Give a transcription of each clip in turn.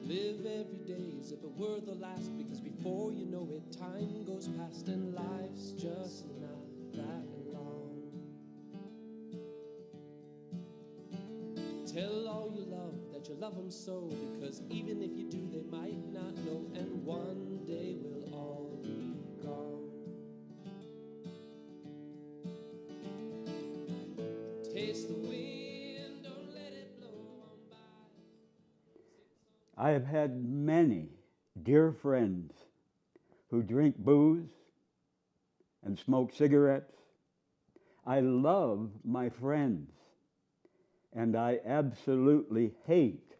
Live every day as if it were the last, because before you know it, time goes past and life's just not that long. Tell all you love that you love them so, because even if you do, they might not know, and one day we'll all be gone. Taste the wind, don't let it blow on by. I have had many dear friends who drink booze and smoke cigarettes. I love my friends, and I absolutely hate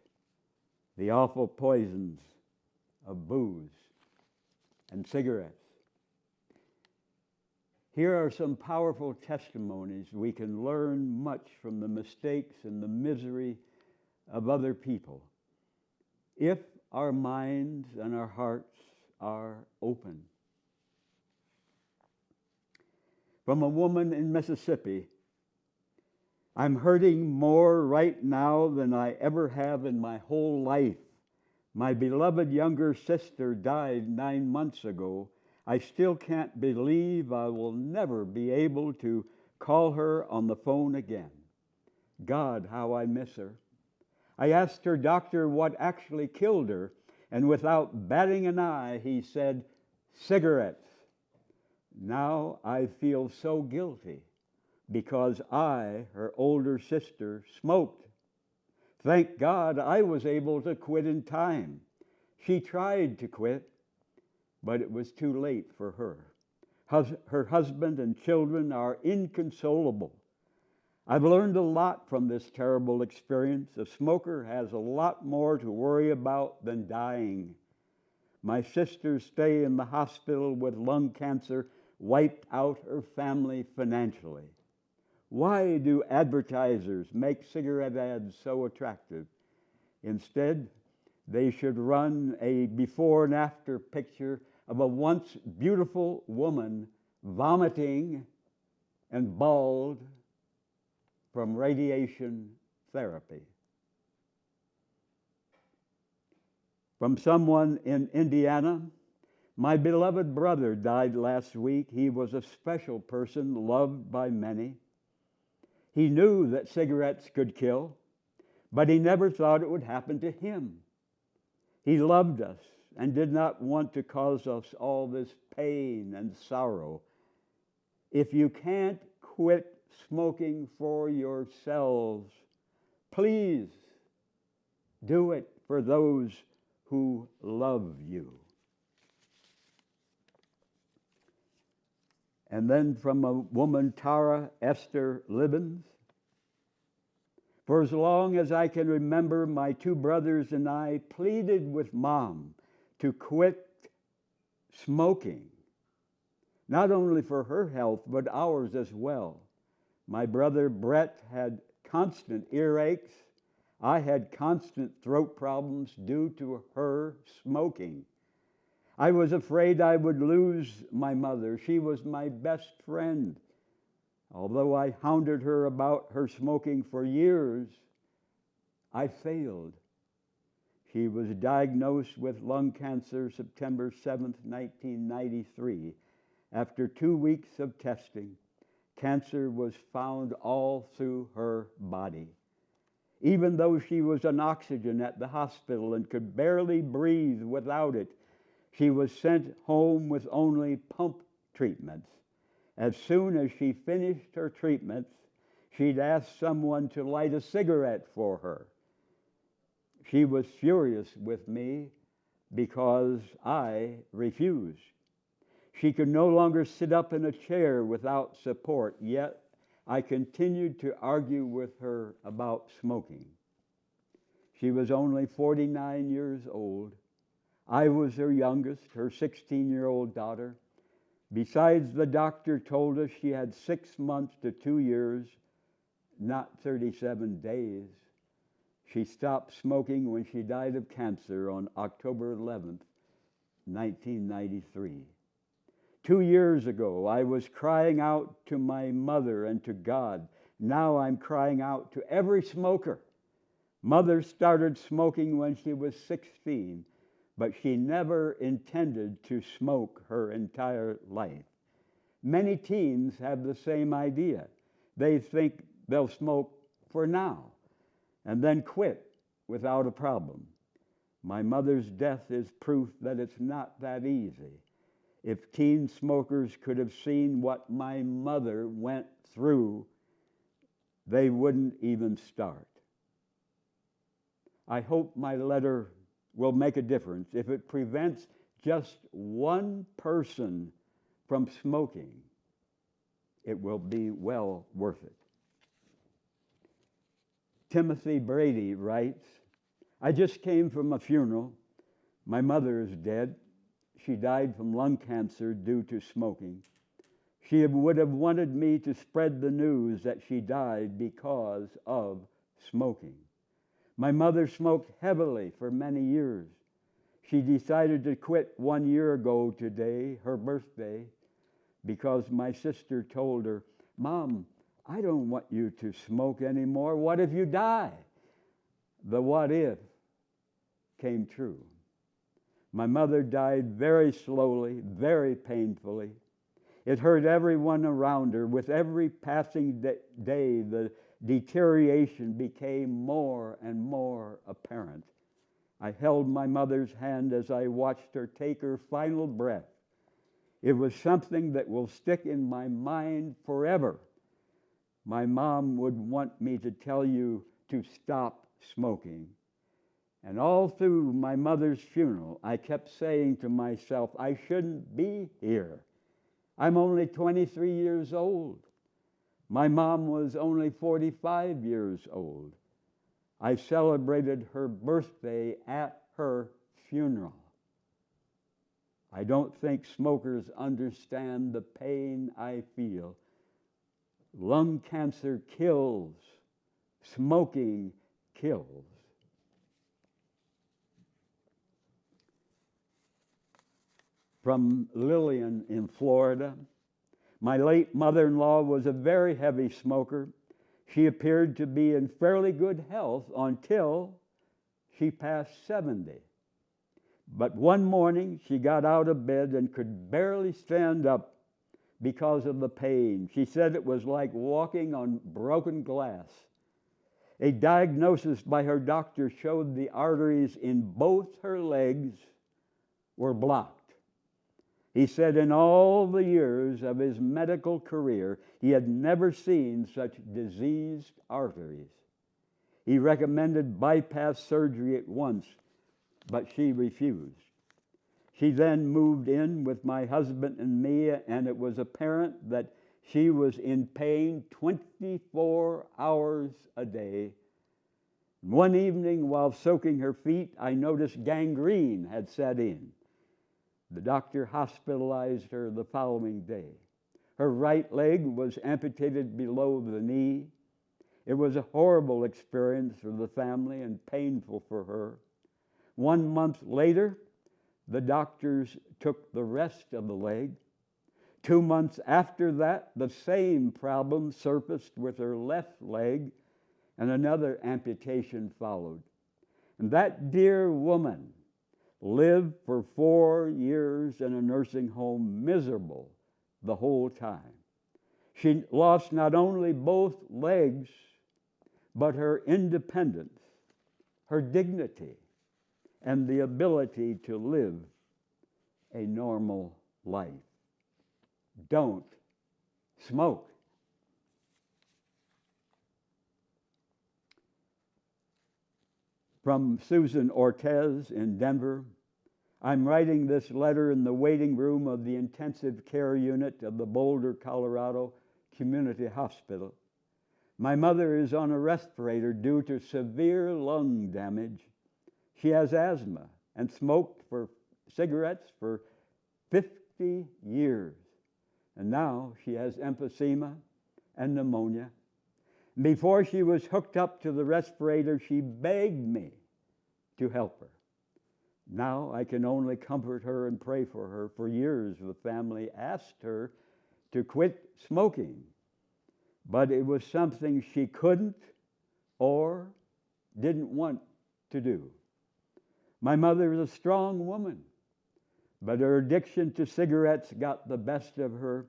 the awful poisons of booze and cigarettes. Here are some powerful testimonies. We can learn much from the mistakes and the misery of other people if our minds and our hearts are open. From a woman in Mississippi: I'm hurting more right now than I ever have in my whole life. My beloved younger sister died 9 months ago. I still can't believe I will never be able to call her on the phone again. God, how I miss her. I asked her doctor what actually killed her, and without batting an eye, he said, cigarettes. Now I feel so guilty because I, her older sister, smoked. Thank God I was able to quit in time. She tried to quit, but it was too late for her. Her husband and children are inconsolable. I've learned a lot from this terrible experience. A smoker has a lot more to worry about than dying. My sister's stay in the hospital with lung cancer wiped out her family financially. Why do advertisers make cigarette ads so attractive? Instead, they should run a before and after picture of a once beautiful woman vomiting and bald from radiation therapy. From someone in Indiana: my beloved brother died last week. He was a special person, loved by many. He knew that cigarettes could kill, but he never thought it would happen to him. He loved us and did not want to cause us all this pain and sorrow. If you can't quit smoking for yourselves, please do it for those who love you. And then from a woman, Tara Esther Libbens: for as long as I can remember, my two brothers and I pleaded with Mom to quit smoking, not only for her health, but ours as well. My brother Brett had constant earaches. I had constant throat problems due to her smoking. I was afraid I would lose my mother. She was my best friend. Although I hounded her about her smoking for years, I failed. She was diagnosed with lung cancer September 7th, 1993. After 2 weeks of testing, cancer was found all through her body. Even though she was on oxygen at the hospital and could barely breathe without it, she was sent home with only pump treatments. As soon as she finished her treatments, she'd ask someone to light a cigarette for her. She was furious with me because I refused. She could no longer sit up in a chair without support, yet I continued to argue with her about smoking. She was only 49 years old. I was her youngest, her 16-year-old daughter. Besides, the doctor told us she had 6 months to 2 years, not 37 days. She stopped smoking when she died of cancer on October 11th, 1993. 2 years ago, I was crying out to my mother and to God. Now I'm crying out to every smoker. Mother started smoking when she was 16, but she never intended to smoke her entire life. Many teens have the same idea. They think they'll smoke for now and then quit without a problem. My mother's death is proof that it's not that easy. If teen smokers could have seen what my mother went through, they wouldn't even start. I hope my letter will make a difference. If it prevents just one person from smoking, it will be well worth it. Timothy Brady writes, I just came from a funeral. My mother is dead. She died from lung cancer due to smoking. She would have wanted me to spread the news that she died because of smoking. My mother smoked heavily for many years. She decided to quit 1 year ago today, her birthday, because my sister told her, Mom, I don't want you to smoke anymore. What if you die? The what if came true. My mother died very slowly, very painfully. It hurt everyone around her. With every passing day, the deterioration became more and more apparent. I held my mother's hand as I watched her take her final breath. It was something that will stick in my mind forever. My mom would want me to tell you to stop smoking. And all through my mother's funeral, I kept saying to myself, I shouldn't be here. I'm only 23 years old. My mom was only 45 years old. I celebrated her birthday at her funeral. I don't think smokers understand the pain I feel. Lung cancer kills. Smoking kills. From Lillian in Florida. My late mother-in-law was a very heavy smoker. She appeared to be in fairly good health until she passed 70. But one morning, she got out of bed and could barely stand up because of the pain. She said it was like walking on broken glass. A diagnosis by her doctor showed the arteries in both her legs were blocked. He said in all the years of his medical career, he had never seen such diseased arteries. He recommended bypass surgery at once, but she refused. She then moved in with my husband and me, and it was apparent that she was in pain 24 hours a day. One evening, while soaking her feet, I noticed gangrene had set in. The doctor hospitalized her the following day. Her right leg was amputated below the knee. It was a horrible experience for the family and painful for her. 1 month later, the doctors took the rest of the leg. 2 months after that, the same problem surfaced with her left leg, and another amputation followed. And that dear woman lived for 4 years in a nursing home, miserable the whole time. She lost not only both legs, but her independence, her dignity, and the ability to live a normal life. Don't smoke. From Susan Ortez in Denver, I'm writing this letter in the waiting room of the intensive care unit of the Boulder, Colorado Community Hospital. My mother is on a respirator due to severe lung damage. She has asthma and smoked cigarettes for 50 years. And now she has emphysema and pneumonia. Before she was hooked up to the respirator, she begged me to help her. Now I can only comfort her and pray for her. For years, the family asked her to quit smoking, but it was something she couldn't or didn't want to do. My mother is a strong woman, but her addiction to cigarettes got the best of her,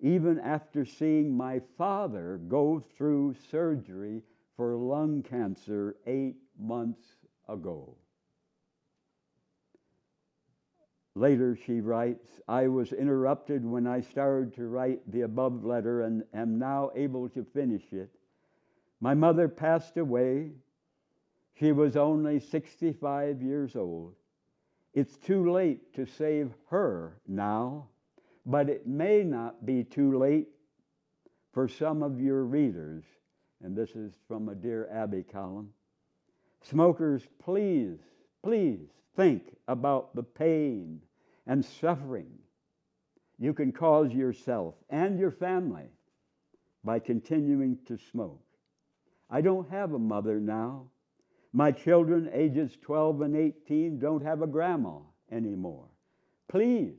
even after seeing my father go through surgery for lung cancer 8 months ago. Later, she writes, I was interrupted when I started to write the above letter and am now able to finish it. My mother passed away. She was only 65 years old. It's too late to save her now, but it may not be too late for some of your readers. And this is from a Dear Abby column. Smokers, please think about the pain and suffering you can cause yourself and your family by continuing to smoke. I don't have a mother now. My children, ages 12 and 18, don't have a grandma anymore. Please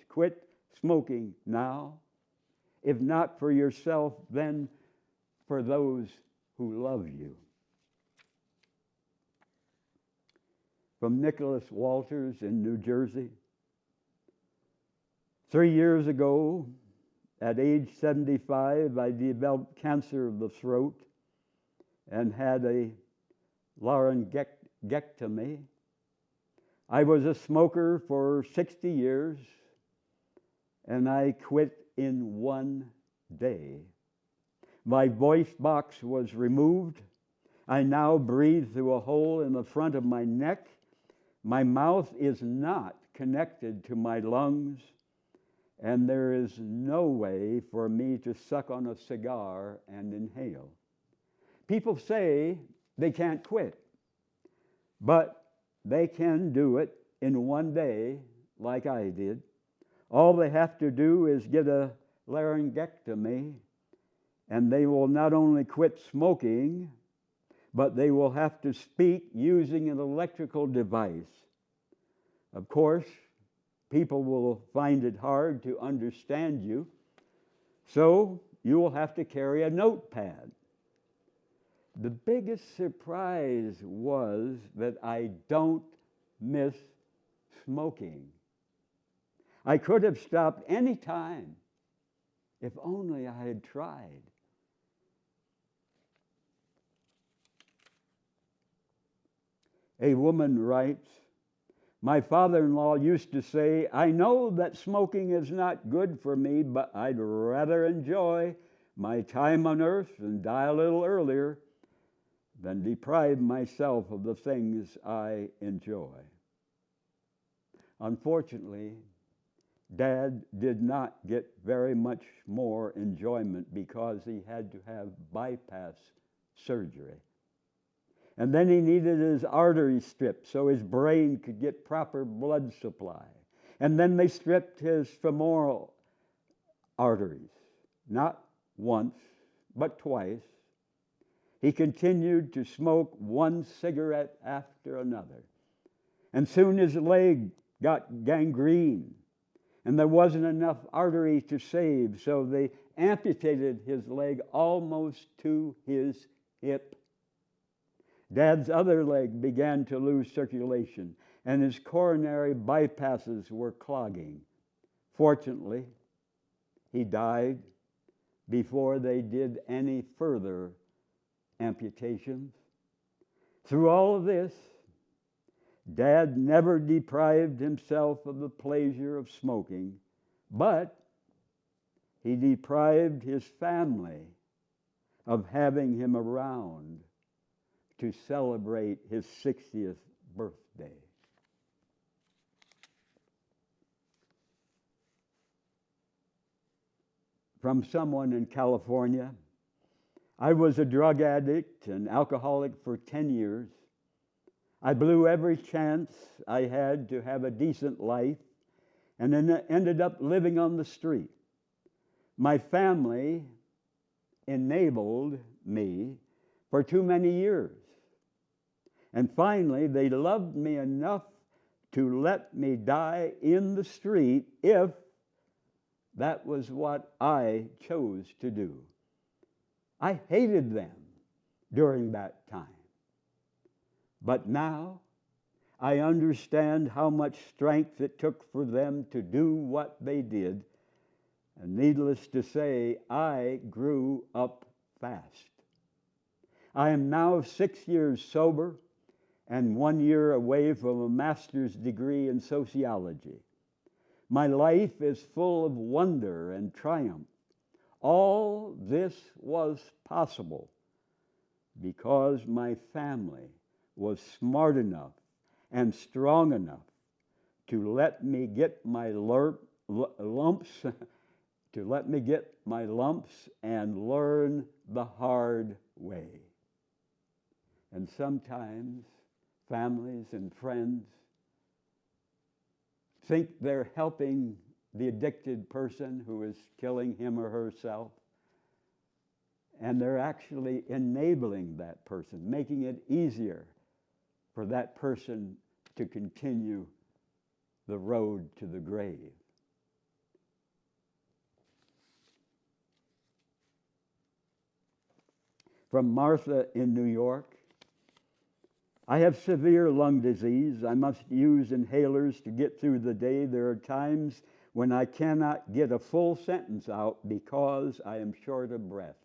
quit smoking now. If not for yourself, then for those who love you. From Nicholas Walters in New Jersey. 3 years ago, at age 75, I developed cancer of the throat and had a laryngectomy. I was a smoker for 60 years, and I quit in 1 day. My voice box was removed. I now breathe through a hole in the front of my neck. My mouth is not connected to my lungs, and there is no way for me to suck on a cigar and inhale. People say they can't quit, but they can do it in 1 day like I did. All they have to do is get a laryngectomy, and they will not only quit smoking, but they will have to speak using an electrical device. Of course, people will find it hard to understand you, so you will have to carry a notepad. The biggest surprise was that I don't miss smoking. I could have stopped any time if only I had tried. A woman writes, my father-in-law used to say, I know that smoking is not good for me, but I'd rather enjoy my time on earth and die a little earlier than deprive myself of the things I enjoy. Unfortunately, Dad did not get very much more enjoyment because he had to have bypass surgery. And then he needed his artery stripped so his brain could get proper blood supply. And then they stripped his femoral arteries, not once, but twice. He continued to smoke 1 cigarette after another. And soon his leg got gangrene, and there wasn't enough artery to save, so they amputated his leg almost to his hip. Dad's other leg began to lose circulation, and his coronary bypasses were clogging. Fortunately, he died before they did any further amputations. Through all of this, Dad never deprived himself of the pleasure of smoking, but he deprived his family of having him around to celebrate his 60th birthday. From someone in California, I was a drug addict and alcoholic for 10 years. I blew every chance I had to have a decent life and then ended up living on the street. My family enabled me for too many years. And finally, they loved me enough to let me die in the street if that was what I chose to do. I hated them during that time. But now I understand how much strength it took for them to do what they did. And needless to say, I grew up fast. I am now 6 years sober and 1 year away from a master's degree in sociology. My life is full of wonder and triumph. All this was possible because my family was smart enough and strong enough to let me get my lumps and learn the hard way. And sometimes families and friends think they're helping the addicted person who is killing him or herself, and they're actually enabling that person, making it easier for that person to continue the road to the grave. From Martha in New York. I have severe lung disease. I must use inhalers to get through the day. There are times when I cannot get a full sentence out because I am short of breath.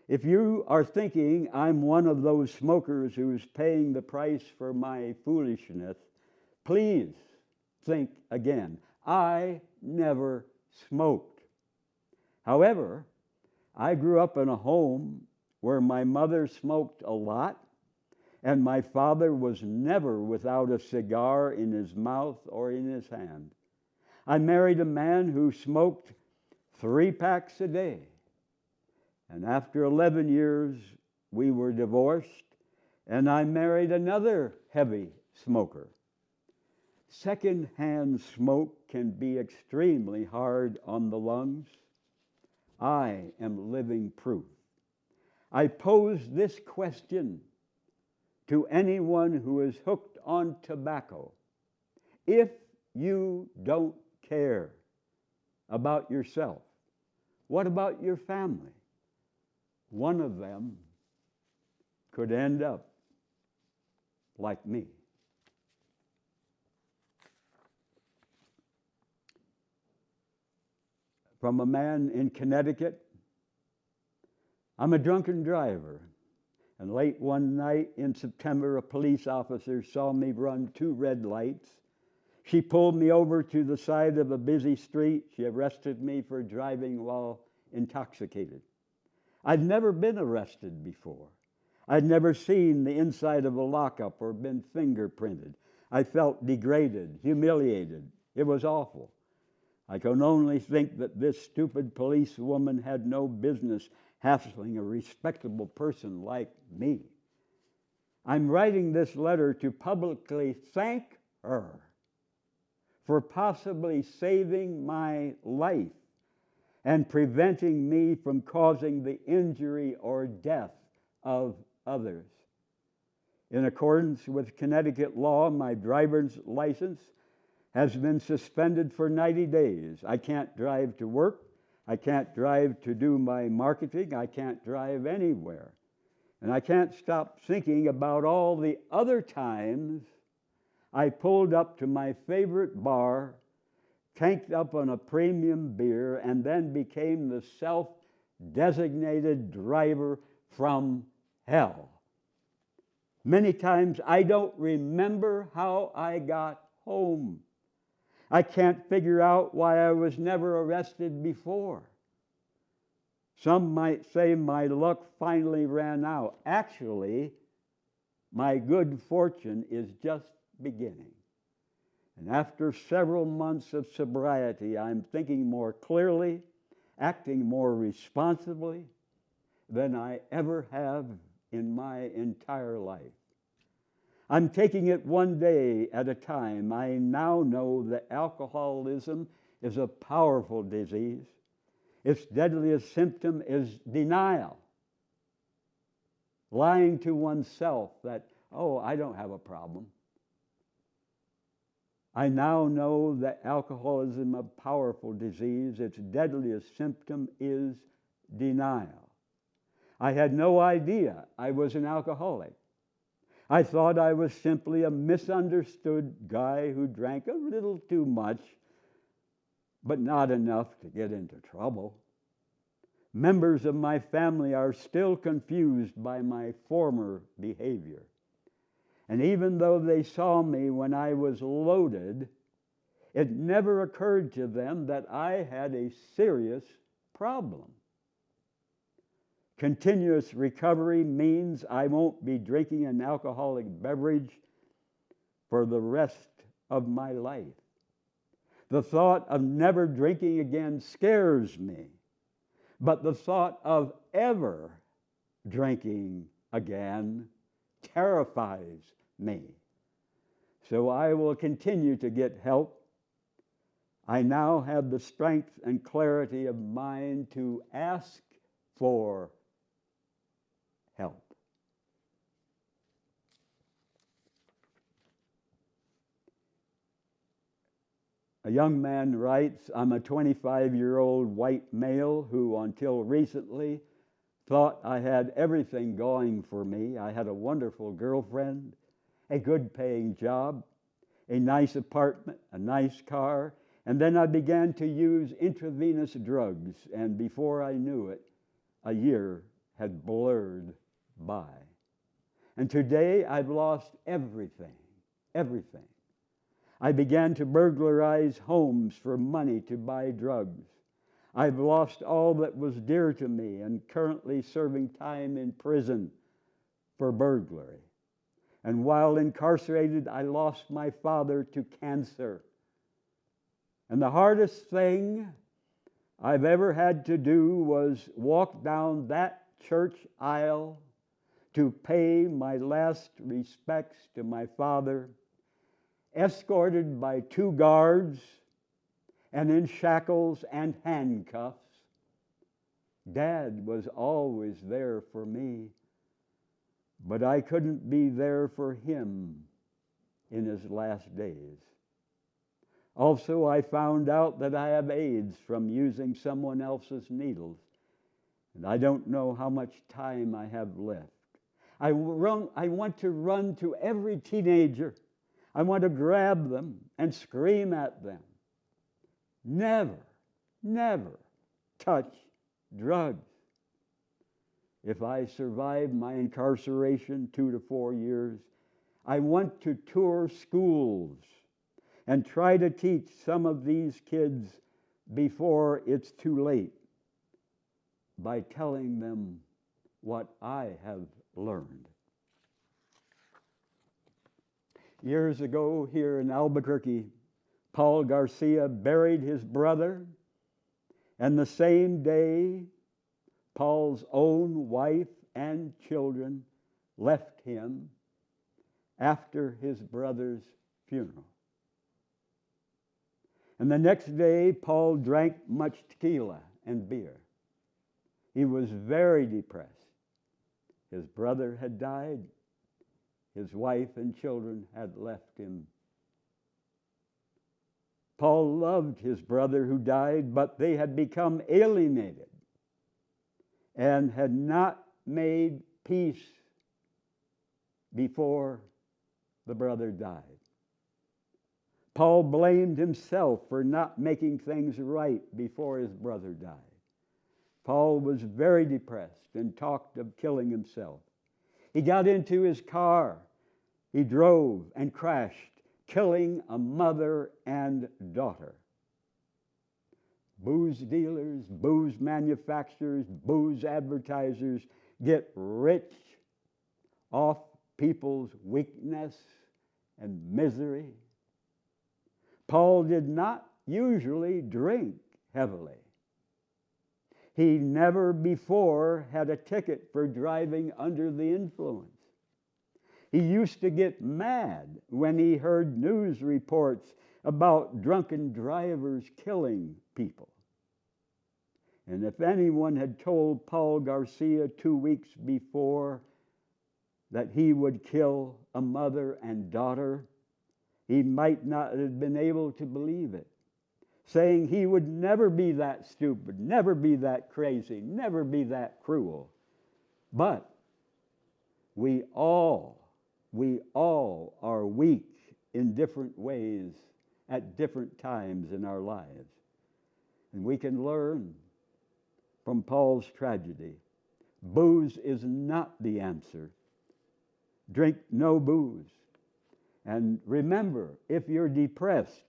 If you are thinking I'm one of those smokers who's paying the price for my foolishness, please think again. I never smoked. However, I grew up in a home where my mother smoked a lot, and my father was never without a cigar in his mouth or in his hand. I married a man who smoked 3 packs a day. And after 11 years, we were divorced, and I married another heavy smoker. Secondhand smoke can be extremely hard on the lungs. I am living proof. I pose this question to anyone who is hooked on tobacco. If you don't care about yourself, what about your family? One of them could end up like me. From a man in Connecticut. I'm a drunken driver. And late one night in September, a police officer saw me run 2 red lights. She pulled me over to the side of a busy street. She arrested me for driving while intoxicated. I'd never been arrested before. I'd never seen the inside of a lockup or been fingerprinted. I felt degraded, humiliated. It was awful. I can only think that this stupid policewoman had no business hassling a respectable person like me. I'm writing this letter to publicly thank her for possibly saving my life and preventing me from causing the injury or death of others. In accordance with Connecticut law, my driver's license has been suspended for 90 days. I can't drive to work. I can't drive to do my marketing. I can't drive anywhere. And I can't stop thinking about all the other times I pulled up to my favorite bar, tanked up on a premium beer, and then became the self-designated driver from hell. Many times I don't remember how I got home. I can't figure out why I was never arrested before. Some might say my luck finally ran out. Actually, my good fortune is just beginning. And after several months of sobriety, I'm thinking more clearly, acting more responsibly than I ever have in my entire life. I'm taking it one day at a time. I now know that alcoholism is a powerful disease. Its deadliest symptom is denial. Lying to oneself that, oh, I don't have a problem. I now know that alcoholism is a powerful disease. Its deadliest symptom is denial. I had no idea I was an alcoholic. I thought I was simply a misunderstood guy who drank a little too much, but not enough to get into trouble. Members of my family are still confused by my former behavior. And even though they saw me when I was loaded, it never occurred to them that I had a serious problem. Continuous recovery means I won't be drinking an alcoholic beverage for the rest of my life. The thought of never drinking again scares me, but the thought of ever drinking again terrifies me. So I will continue to get help. I now have the strength and clarity of mind to ask for help. A young man writes, I'm a 25-year-old white male who until recently thought I had everything going for me. I had a wonderful girlfriend, a good-paying job, a nice apartment, a nice car, and then I began to use intravenous drugs, and before I knew it, a year had blurred by. And today I've lost everything. I began to burglarize homes for money to buy drugs. I've lost all that was dear to me and currently serving time in prison for burglary. And while incarcerated, I lost my father to cancer. And the hardest thing I've ever had to do was walk down that church aisle to pay my last respects to my father, escorted by 2 guards and in shackles and handcuffs. Dad was always there for me, but I couldn't be there for him in his last days. Also, I found out that I have AIDS from using someone else's needles, and I don't know how much time I have left. I want to run to every teenager. I want to grab them and scream at them. Never, never touch drugs. If I survive my incarceration 2 to 4 years, I want to tour schools and try to teach some of these kids before it's too late by telling them what I have learned. Years ago here in Albuquerque, Paul Garcia buried his brother, and the same day, Paul's own wife and children left him after his brother's funeral. And the next day, Paul drank much tequila and beer. He was very depressed. His brother had died. His wife and children had left him. Paul loved his brother who died, but they had become alienated and had not made peace before the brother died. Paul blamed himself for not making things right before his brother died. Paul was very depressed and talked of killing himself. He got into his car. He drove and crashed, killing a mother and daughter. Booze dealers, booze manufacturers, booze advertisers get rich off people's weakness and misery. Paul did not usually drink heavily. He never before had a ticket for driving under the influence. He used to get mad when he heard news reports about drunken drivers killing people. And if anyone had told Paul Garcia 2 weeks before that he would kill a mother and daughter, he might not have been able to believe it, saying he would never be that stupid, never be that crazy, never be that cruel. But we all we all are weak in different ways at different times in our lives. And we can learn from Paul's tragedy. Booze is not the answer. Drink no booze. And remember, if you're depressed,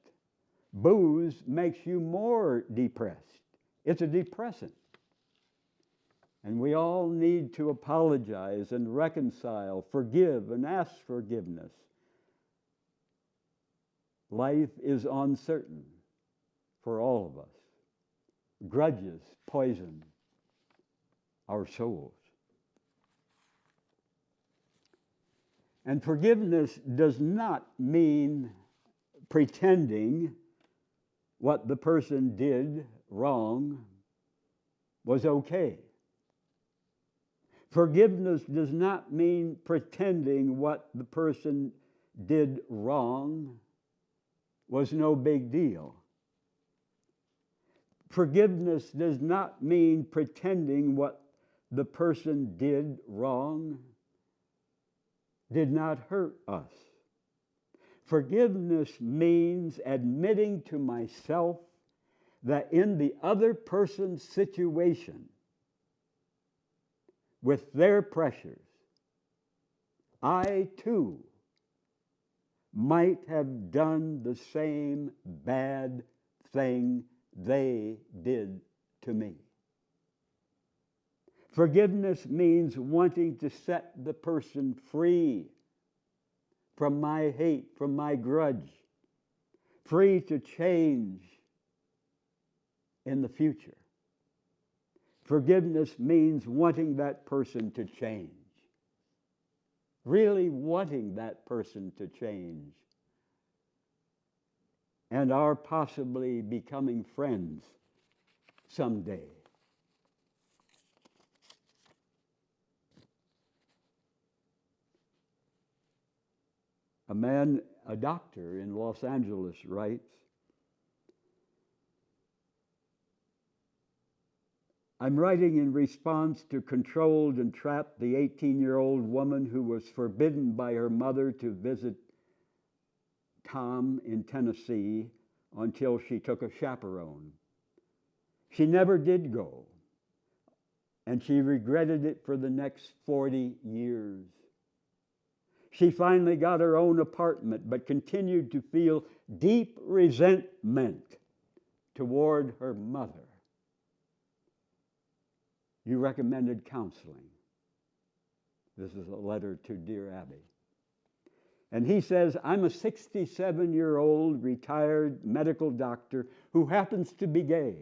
booze makes you more depressed. It's a depressant. And we all need to apologize and reconcile, forgive and ask forgiveness. Life is uncertain for all of us. Grudges poison our souls. And forgiveness does not mean pretending what the person did wrong was okay. Forgiveness does not mean pretending what the person did wrong was no big deal. Forgiveness does not mean pretending what the person did wrong did not hurt us. Forgiveness means admitting to myself that in the other person's situation, with their pressures, I too might have done the same bad thing they did to me. Forgiveness means wanting to set the person free from my hate, from my grudge, free to change in the future. Forgiveness means wanting that person to change, really wanting that person to change, and are possibly becoming friends someday. A doctor in Los Angeles writes, I'm writing in response to controlled and trapped the 18-year-old woman who was forbidden by her mother to visit Tom in Tennessee until she took a chaperone. She never did go, and she regretted it for the next 40 years. She finally got her own apartment, but continued to feel deep resentment toward her mother. You recommended counseling. This is a letter to Dear Abby. And he says, I'm a 67-year-old retired medical doctor who happens to be gay.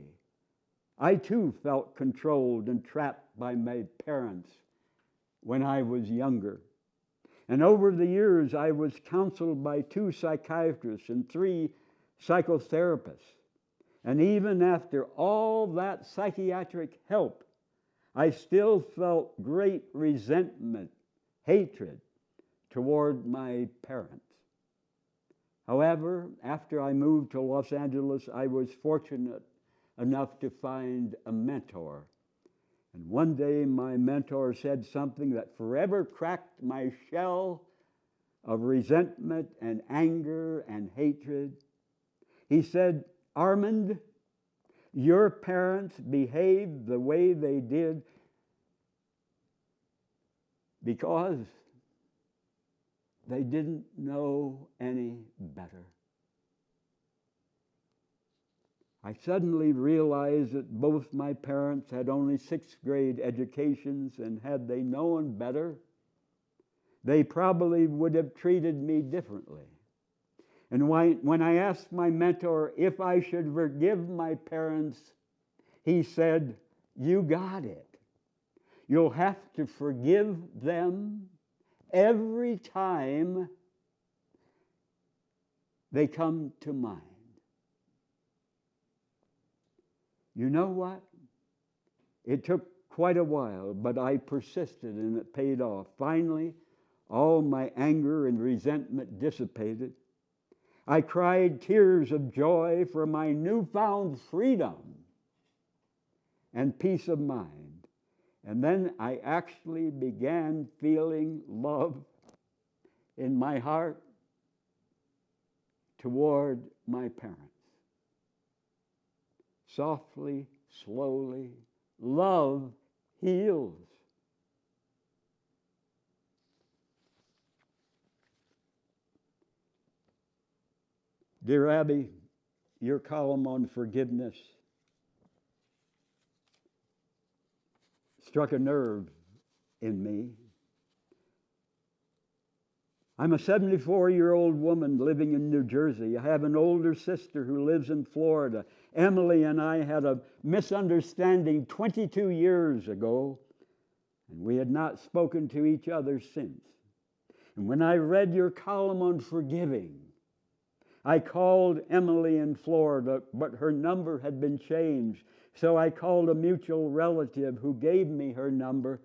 I too felt controlled and trapped by my parents when I was younger. And over the years, I was counseled by 2 psychiatrists and 3 psychotherapists. And even after all that psychiatric help, I still felt great resentment, hatred toward my parents. However, after I moved to Los Angeles, I was fortunate enough to find a mentor. And one day my mentor said something that forever cracked my shell of resentment and anger and hatred. He said, Armand, your parents behaved the way they did because they didn't know any better. I suddenly realized that both my parents had only 6th grade educations, and had they known better, they probably would have treated me differently. And when I asked my mentor if I should forgive my parents, he said, you got it. You'll have to forgive them every time they come to mind. You know what? It took quite a while, but I persisted and it paid off. Finally, all my anger and resentment dissipated. I cried tears of joy for my newfound freedom and peace of mind. And then I actually began feeling love in my heart toward my parents. Softly, slowly, love heals. Dear Abby, your column on forgiveness struck a nerve in me. I'm a 74-year-old woman living in New Jersey. I have an older sister who lives in Florida. Emily and I had a misunderstanding 22 years ago, and we had not spoken to each other since. And when I read your column on forgiving, I called Emily in Florida, but her number had been changed. So I called a mutual relative who gave me her number,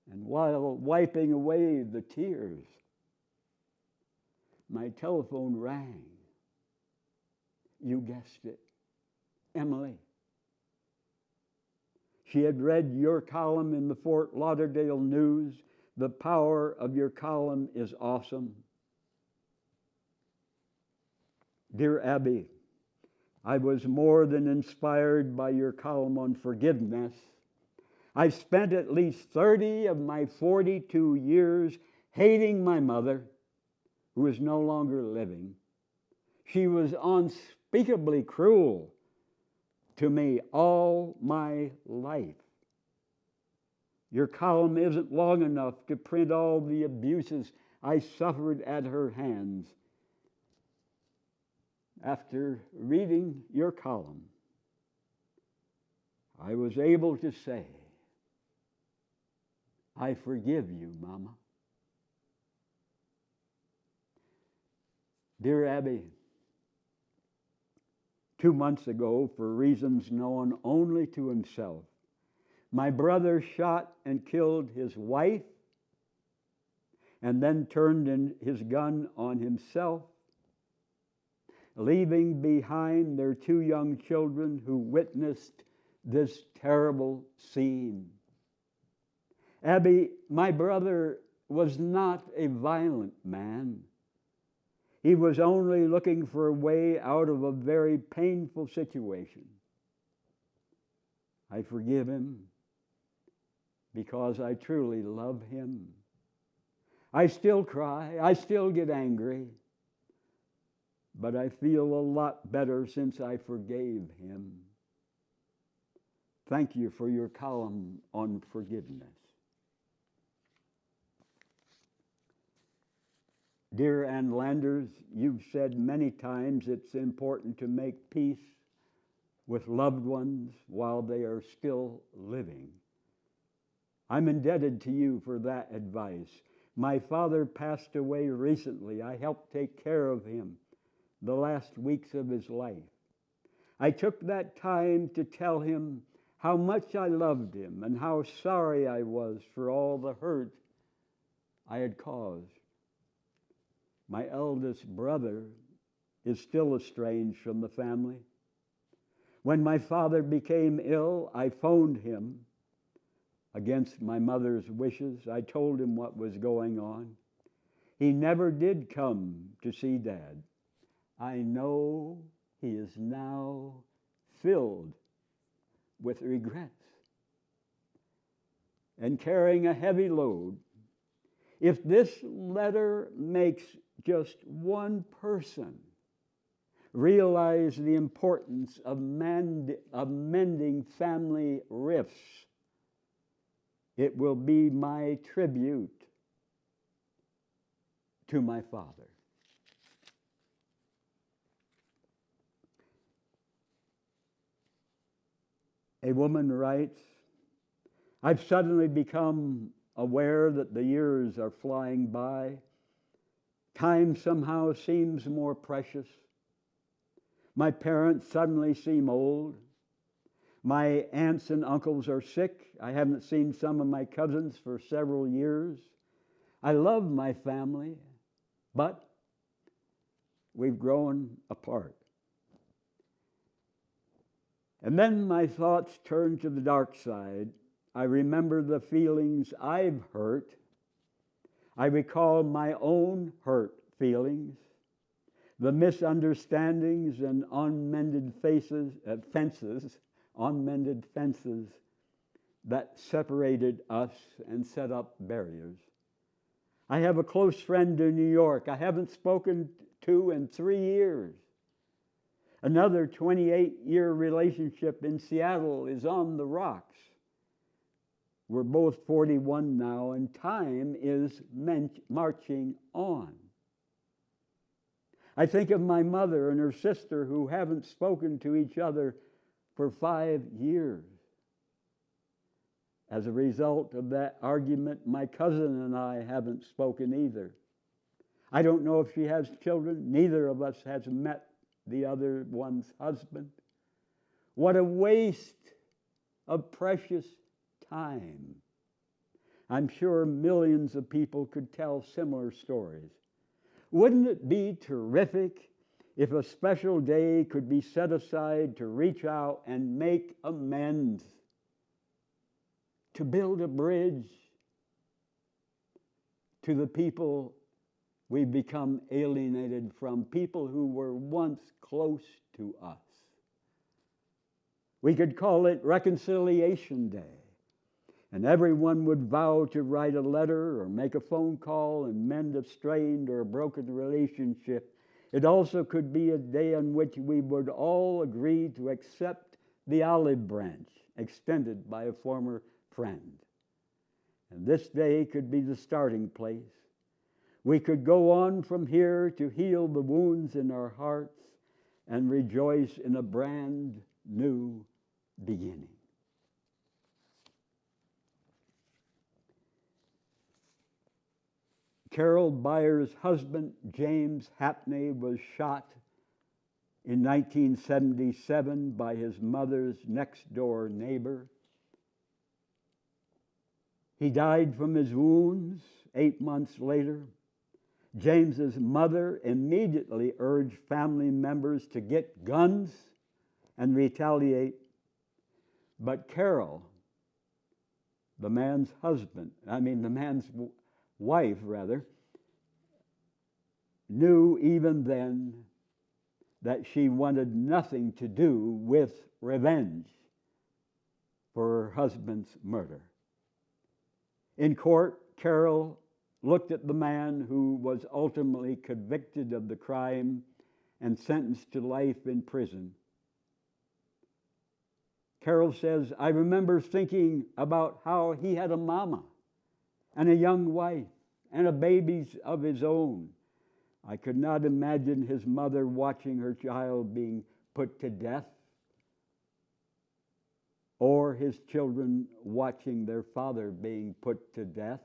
and while wiping away the tears, my telephone rang. You guessed it, Emily. She had read your column in the Fort Lauderdale News. The power of your column is awesome. Dear Abby, I was more than inspired by your column on forgiveness. I've spent at least 30 of my 42 years hating my mother, who is no longer living. She was unspeakably cruel to me all my life. Your column isn't long enough to print all the abuses I suffered at her hands. After reading your column, I was able to say, I forgive you, Mama. Dear Abby, 2 months ago, for reasons known only to himself, my brother shot and killed his wife and then turned in his gun on himself, leaving behind their 2 young children who witnessed this terrible scene. Abby, my brother was not a violent man. He was only looking for a way out of a very painful situation. I forgive him because I truly love him. I still cry, I still get angry, but I feel a lot better since I forgave him. Thank you for your column on forgiveness. Dear Ann Landers, you've said many times it's important to make peace with loved ones while they are still living. I'm indebted to you for that advice. My father passed away recently. I helped take care of him the last weeks of his life. I took that time to tell him how much I loved him and how sorry I was for all the hurt I had caused. My eldest brother is still estranged from the family. When my father became ill, I phoned him against my mother's wishes. I told him what was going on. He never did come to see Dad. I know he is now filled with regrets and carrying a heavy load. If this letter makes just one person realize the importance of mending family rifts, it will be my tribute to my father. A woman writes, I've suddenly become aware that the years are flying by. Time somehow seems more precious. My parents suddenly seem old. My aunts and uncles are sick. I haven't seen some of my cousins for several years. I love my family, but we've grown apart. And then my thoughts turn to the dark side. I remember the feelings I've hurt. I recall my own hurt feelings, the misunderstandings and unmended fences that separated us and set up barriers. I have a close friend in New York I haven't spoken to in 3 years. Another 28-year relationship in Seattle is on the rocks. We're both 41 now, and time is marching on. I think of my mother and her sister who haven't spoken to each other for 5 years. As a result of that argument, my cousin and I haven't spoken either. I don't know if she has children. Neither of us has met the other one's husband. What a waste of precious time. I'm sure millions of people could tell similar stories. Wouldn't it be terrific if a special day could be set aside to reach out and make amends, to build a bridge to the people we've become alienated from, people who were once close to us? We could call it Reconciliation Day, and everyone would vow to write a letter or make a phone call and mend a strained or a broken relationship. It also could be a day on which we would all agree to accept the olive branch extended by a former friend. And this day could be the starting place. We could go on from here to heal the wounds in our hearts and rejoice in a brand new beginning. Carol Byers' husband, James Hapney, was shot in 1977 by his mother's next-door neighbor. He died from his wounds 8 months later. James's mother immediately urged family members to get guns and retaliate. But Carol, the man's wife, knew even then that she wanted nothing to do with revenge for her husband's murder. In court, Carol looked at the man who was ultimately convicted of the crime and sentenced to life in prison. Carol says, "I remember thinking about how he had a mama and a young wife and a baby of his own. I could not imagine his mother watching her child being put to death, or his children watching their father being put to death.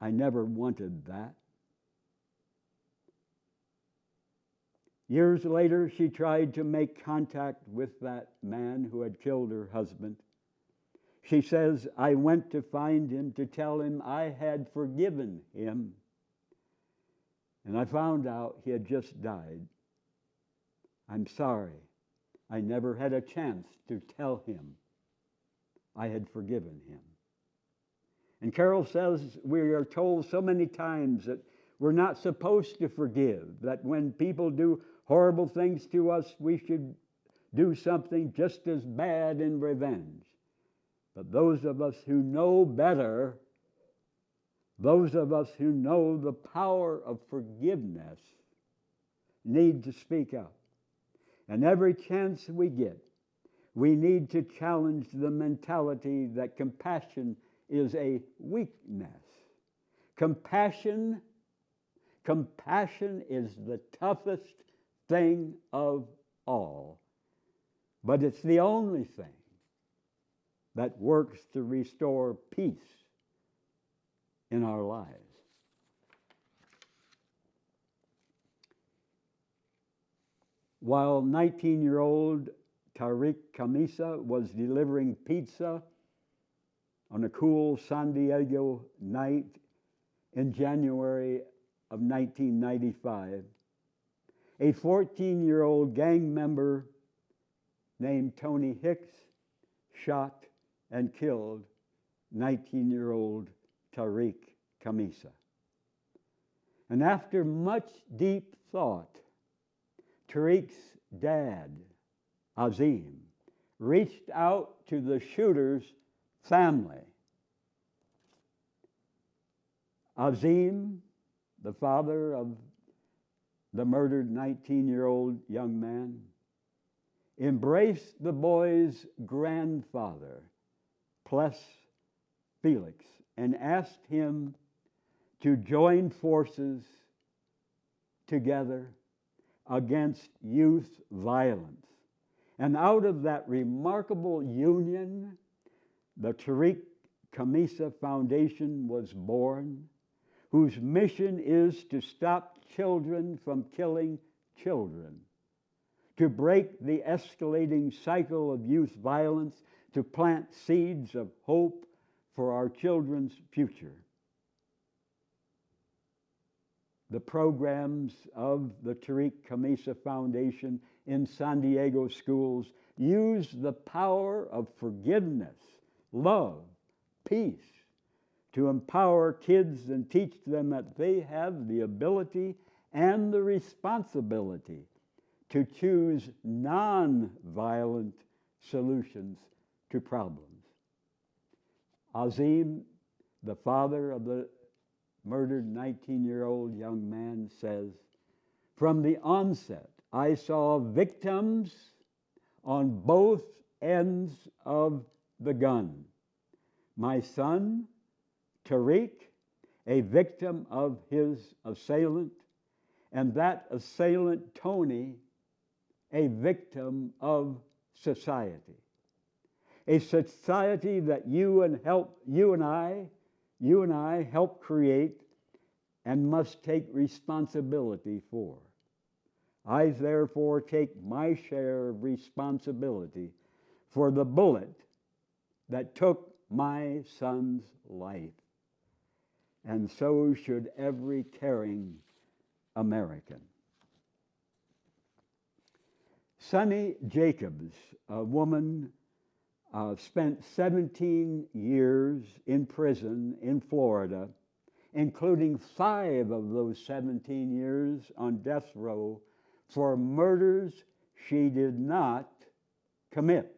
I never wanted that." Years later, she tried to make contact with that man who had killed her husband. She says, "I went to find him to tell him I had forgiven him. And I found out he had just died. I'm sorry. I never had a chance to tell him I had forgiven him." And Carol says we are told so many times that we're not supposed to forgive, that when people do horrible things to us, we should do something just as bad in revenge. But those of us who know better, those of us who know the power of forgiveness, need to speak up. And every chance we get, we need to challenge the mentality that compassion is a weakness. Compassion is the toughest thing of all, but it's the only thing that works to restore peace in our lives. While 19-year-old Tariq Kamisa was delivering pizza on a cool San Diego night in January of 1995, a 14-year-old gang member named Tony Hicks shot and killed 19-year-old Tariq Kamisa. And after much deep thought, Tariq's dad, Azim, reached out to the shooter's family. Azim, the father of the murdered 19-year-old young man, embraced the boy's grandfather, Ples Felix, and asked him to join forces together against youth violence. And out of that remarkable union, the Tariq Kamisa Foundation was born, whose mission is to stop children from killing children, to break the escalating cycle of youth violence, to plant seeds of hope for our children's future. The programs of the Tariq Kamisa Foundation in San Diego schools use the power of forgiveness, love, peace, to empower kids and teach them that they have the ability and the responsibility to choose non-violent solutions to problems. Azim, the father of the murdered 19-year-old young man, says, "From the onset, I saw victims on both ends of the gun. My son, Tariq, a victim of his assailant, and that assailant, Tony, a victim of society. A society that you and I help create and must take responsibility for. I therefore take my share of responsibility for the bullet that took my son's life. And so should every caring American." Sunny Jacobs, a woman, spent 17 years in prison in Florida, including 5 of those 17 years on death row for murders she did not commit.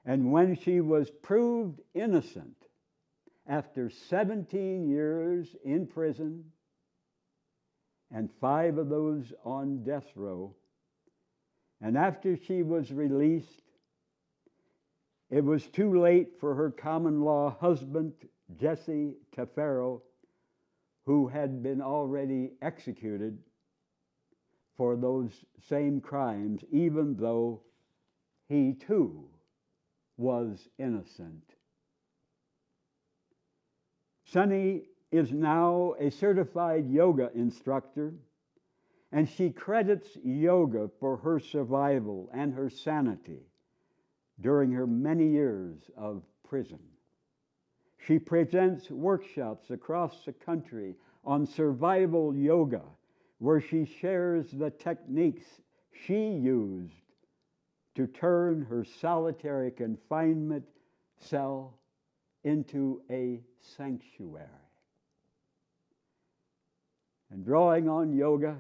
And when she was proved innocent after 17 years in prison and 5 of those on death row, and after she was released, it was too late for her common-law husband, Jesse Tafero, who had been already executed for those same crimes, even though he too was innocent. Sunny is now a certified yoga instructor, and she credits yoga for her survival and her sanity during her many years of prison. She presents workshops across the country on survival yoga, where she shares the techniques she used to turn her solitary confinement cell into a sanctuary. And drawing on yoga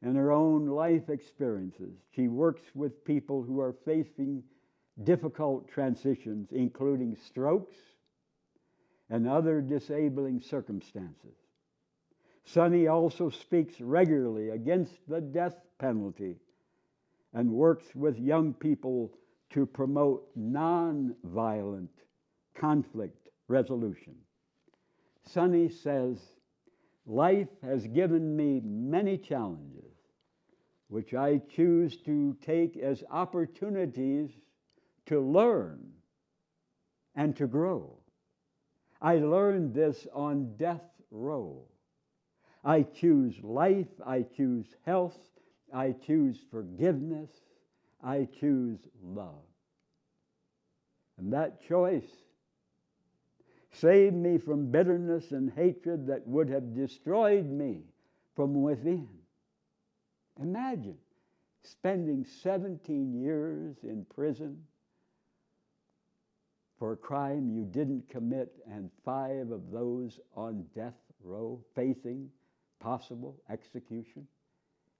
and her own life experiences, she works with people who are facing difficult transitions, including strokes and other disabling circumstances. Sunny also speaks regularly against the death penalty and works with young people to promote nonviolent conflict resolution. Sunny says, "Life has given me many challenges, which I choose to take as opportunities to learn and to grow. I learned this on death row. I choose life, I choose health, I choose forgiveness, I choose love. And that choice saved me from bitterness and hatred that would have destroyed me from within." Imagine spending 17 years in prison for a crime you didn't commit, and 5 of those on death row facing possible execution,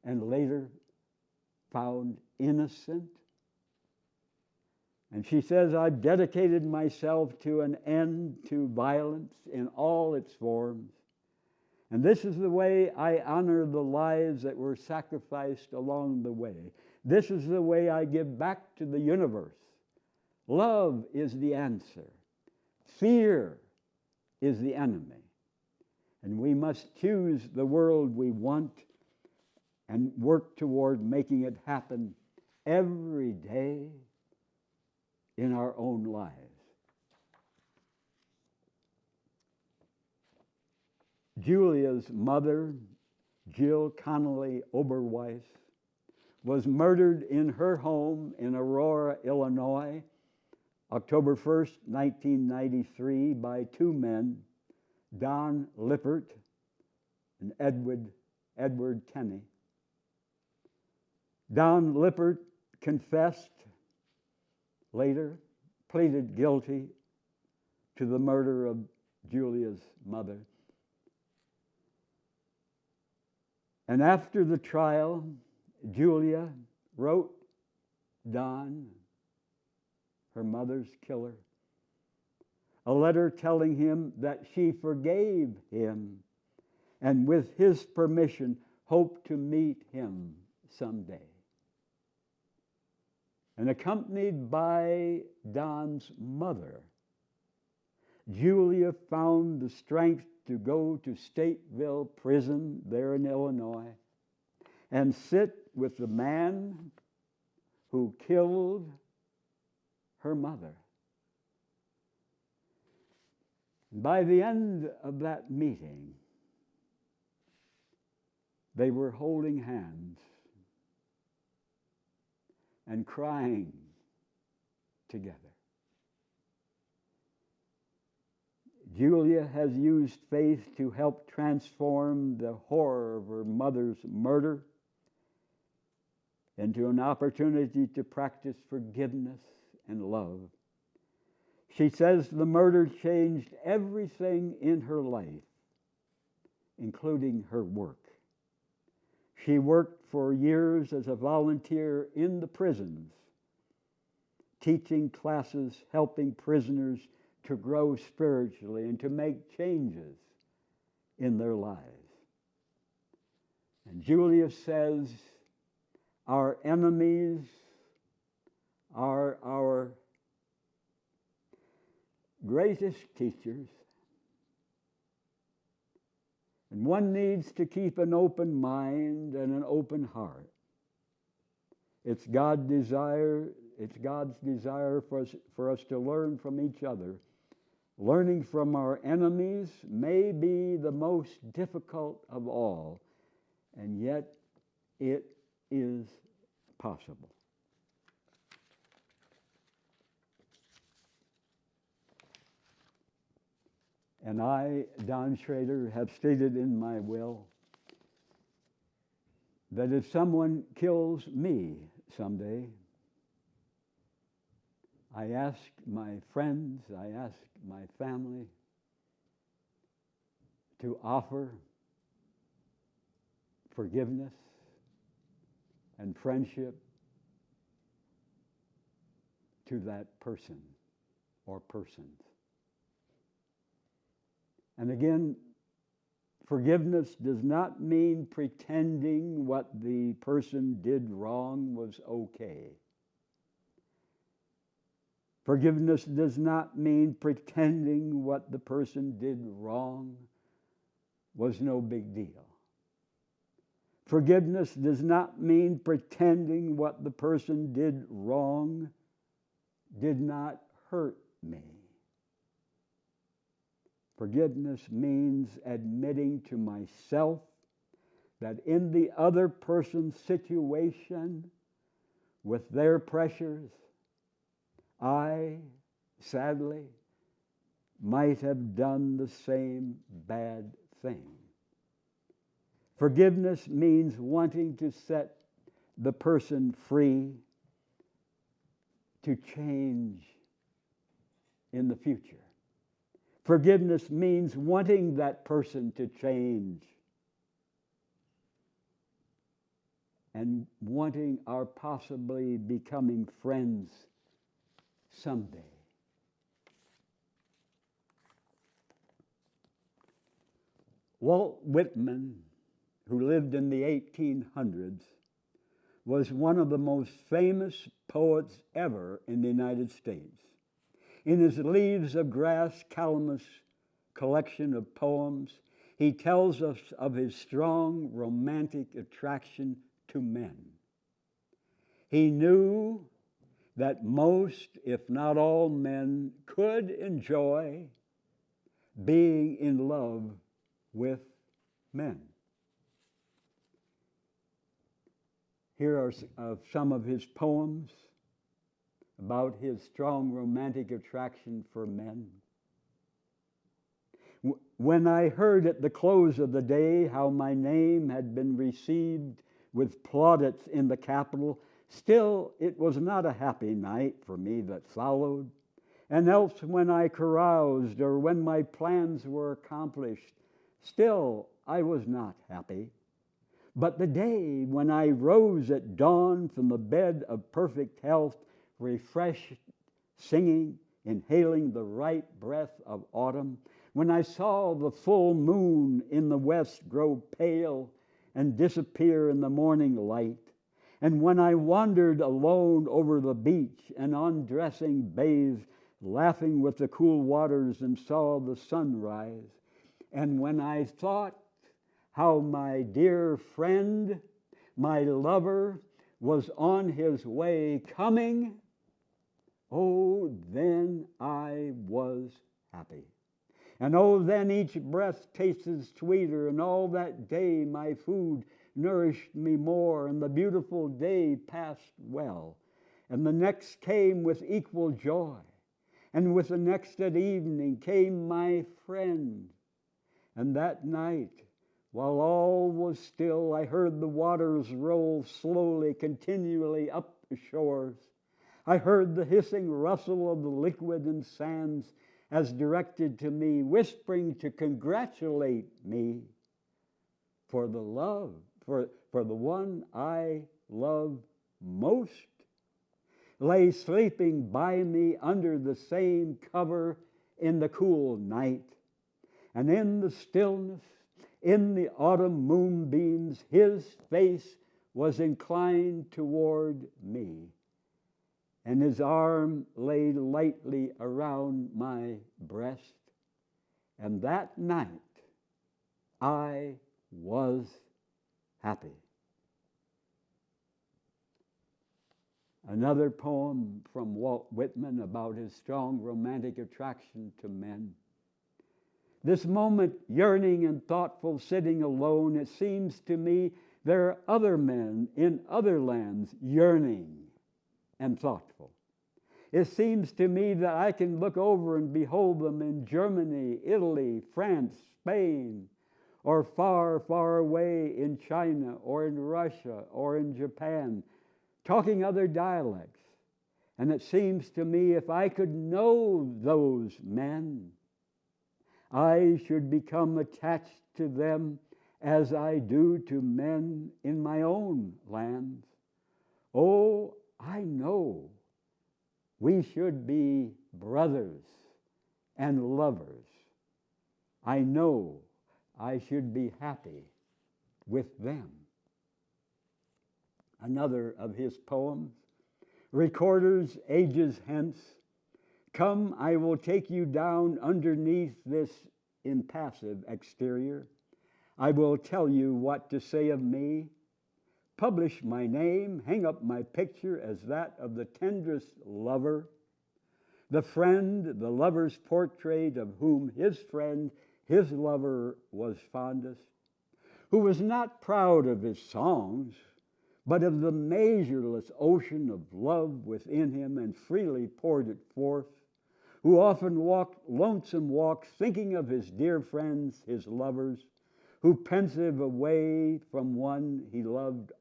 and later found innocent. And she says, I've dedicated myself to an end to violence in all its forms. And this is the way I honor the lives that were sacrificed along the way. This is the way I give back to the universe. Love is the answer. Fear is the enemy. And we must choose the world we want and work toward making it happen every day in our own lives. Julia's mother, Jill Connolly Oberweis, was murdered in her home in Aurora, Illinois, October 1st, 1993, by 2 men, Don Lippert and Edward Tenney. Don Lippert confessed later, pleaded guilty to the murder of Julia's mother. And after the trial, Julia wrote Don, her mother's killer, a letter telling him that she forgave him and with his permission hoped to meet him someday. And accompanied by Don's mother, Julia found the strength to go to Stateville Prison there in Illinois and sit with the man who killed her mother. By the end of that meeting, they were holding hands and crying together. Julia has used faith to help transform the horror of her mother's murder into an opportunity to practice forgiveness and love. She says the murder changed everything in her life, including her work. She worked for years as a volunteer in the prisons, teaching classes, helping prisoners to grow spiritually and to make changes in their lives. And Julia says, our enemies are our greatest teachers. And one needs to keep an open mind and an open heart. It's God's desire for us to learn from each other. Learning from our enemies may be the most difficult of all, and yet it is possible. And I, Don Schrader, have stated in my will that if someone kills me someday, I ask my friends, I ask my family to offer forgiveness and friendship to that person or persons. And again, forgiveness does not mean pretending what the person did wrong was okay. Forgiveness does not mean pretending what the person did wrong was no big deal. Forgiveness does not mean pretending what the person did wrong did not hurt me. Forgiveness means admitting to myself that in the other person's situation, with their pressures, I, sadly, might have done the same bad thing. Forgiveness means wanting to set the person free to change in the future. Forgiveness means wanting that person to change and wanting or possibly becoming friends someday. Walt Whitman, who lived in the 1800s, was one of the most famous poets ever in the United States. In his Leaves of Grass Calamus collection of poems, he tells us of his strong romantic attraction to men. He knew that most, if not all, men could enjoy being in love with men. Here are some of his poems about his strong romantic attraction for men. When I heard at the close of the day how my name had been received with plaudits in the Capitol, still it was not a happy night for me that followed. And else when I caroused or when my plans were accomplished, still I was not happy. But the day when I rose at dawn from the bed of perfect health, refreshed, singing, inhaling the ripe breath of autumn, when I saw the full moon in the west grow pale and disappear in the morning light, and when I wandered alone over the beach and undressing bathed, laughing with the cool waters and saw the sunrise, and when I thought how my dear friend, my lover, was on his way coming, oh, then I was happy. And oh, then each breath tasted sweeter, and all that day my food nourished me more, and the beautiful day passed well. And the next came with equal joy, and with the next at evening came my friend. And that night, while all was still, I heard the waters roll slowly, continually up the shores. I heard the hissing rustle of the liquid and sands as directed to me, whispering to congratulate me for the love, for the one I love most, lay sleeping by me under the same cover in the cool night. And in the stillness, in the autumn moonbeams, his face was inclined toward me, and his arm lay lightly around my breast. And that night, I was happy. Another poem from Walt Whitman about his strong romantic attraction to men. This moment, yearning and thoughtful, sitting alone, it seems to me there are other men in other lands yearning and thoughtful. It seems to me that I can look over and behold them in Germany, Italy, France, Spain, or far, far away in China or in Russia or in Japan, talking other dialects. And it seems to me if I could know those men, I should become attached to them as I do to men in my own lands. Oh, I know we should be brothers and lovers. I know I should be happy with them. Another of his poems, Recorders Ages Hence, come, I will take you down underneath this impassive exterior. I will tell you what to say of me. Publish my name, hang up my picture as that of the tenderest lover, the friend, the lover's portrait of whom his friend, his lover, was fondest, who was not proud of his songs, but of the measureless ocean of love within him and freely poured it forth, who often walked lonesome walks thinking of his dear friends, his lovers, who pensive away from one he loved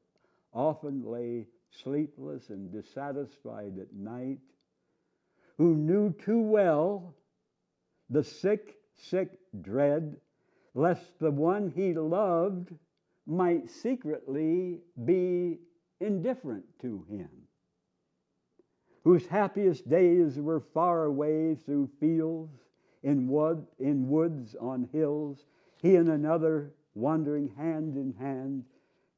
often lay sleepless and dissatisfied at night, who knew too well the sick, sick dread, lest the one he loved might secretly be indifferent to him, whose happiest days were far away through fields, in woods, on hills, he and another wandering hand in hand,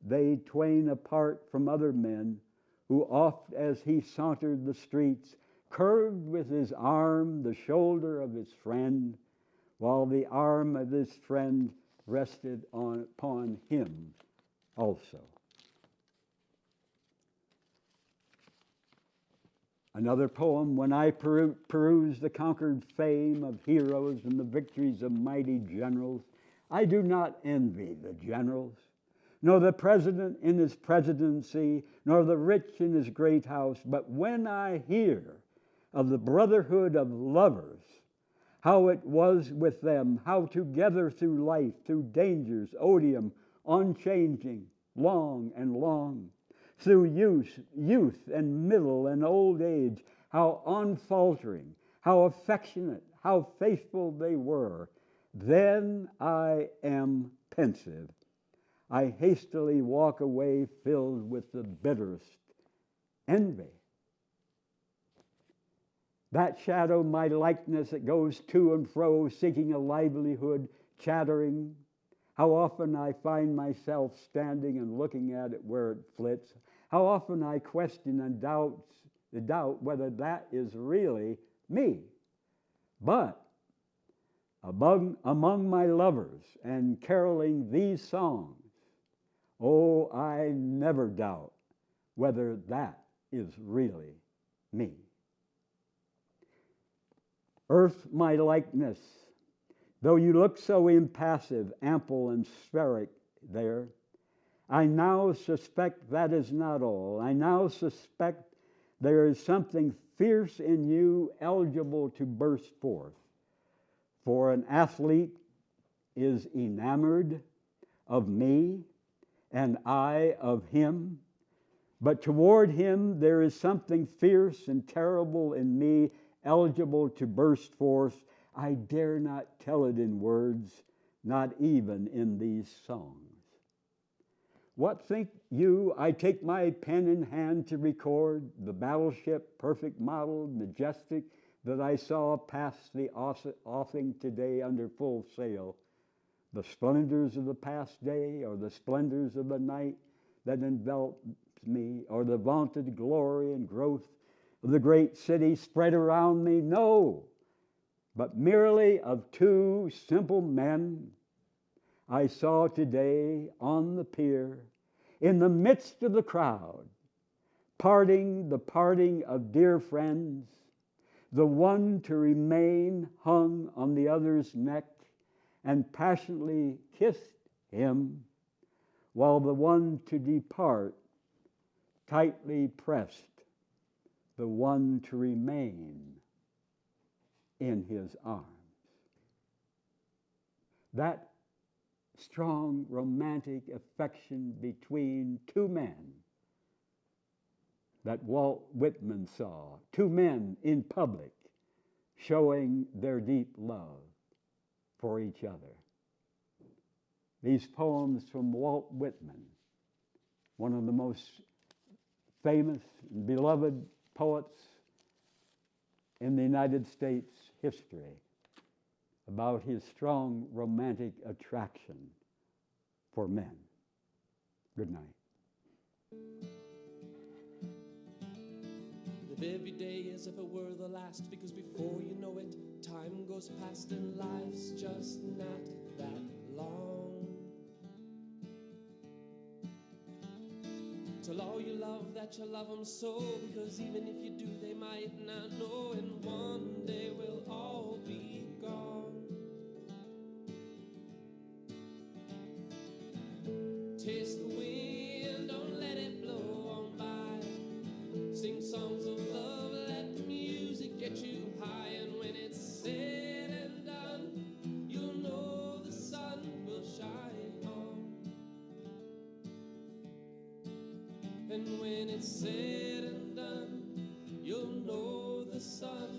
they twain apart from other men, who oft as he sauntered the streets, curved with his arm the shoulder of his friend, while the arm of his friend rested upon him also. Another poem, when I peruse the conquered fame of heroes and the victories of mighty generals, I do not envy the generals, nor the president in his presidency, nor the rich in his great house. But when I hear of the brotherhood of lovers, how it was with them, how together through life, through dangers, odium, unchanging, long and long, through youth and middle and old age, how unfaltering, how affectionate, how faithful they were, then I am pensive. I hastily walk away filled with the bitterest envy. That shadow, my likeness, that goes to and fro, seeking a livelihood, chattering, how often I find myself standing and looking at it where it flits. How often I question and doubt whether that is really me. But among my lovers and caroling these songs, oh, I never doubt whether that is really me. Earth, my likeness, though you look so impassive, ample and spheric there, I now suspect that is not all. I now suspect there is something fierce in you eligible to burst forth. For an athlete is enamored of me, and I of him. But toward him there is something fierce and terrible in me, eligible to burst forth. I dare not tell it in words, not even in these songs. What think you I take my pen in hand to record? The battleship, perfect model, majestic, that I saw pass the offing today under full sail. The splendors of the past day, or the splendors of the night that enveloped me, or the vaunted glory and growth of the great city spread around me? No, but merely of two simple men I saw today on the pier, in the midst of the crowd, the parting of dear friends, the one to remain hung on the other's neck and passionately kissed him, while the one to depart tightly pressed the one to remain in his arms. That strong romantic affection between two men that Walt Whitman saw, two men in public showing their deep love for each other. These poems from Walt Whitman, one of the most famous and beloved poets in the United States history, about his strong romantic attraction for men. Good night. Live every day as if it were the last, because before you know it, time goes past and life's just not that long. Tell all you love that you love them so, because even if you do, they might not know, and one day we'll all be gone. Taste the wind, don't let it blow on by. Sing songs of love, let the music get you high. And when it's said and done, you'll know the sun will shine on. And when it's said and done, you'll know the sun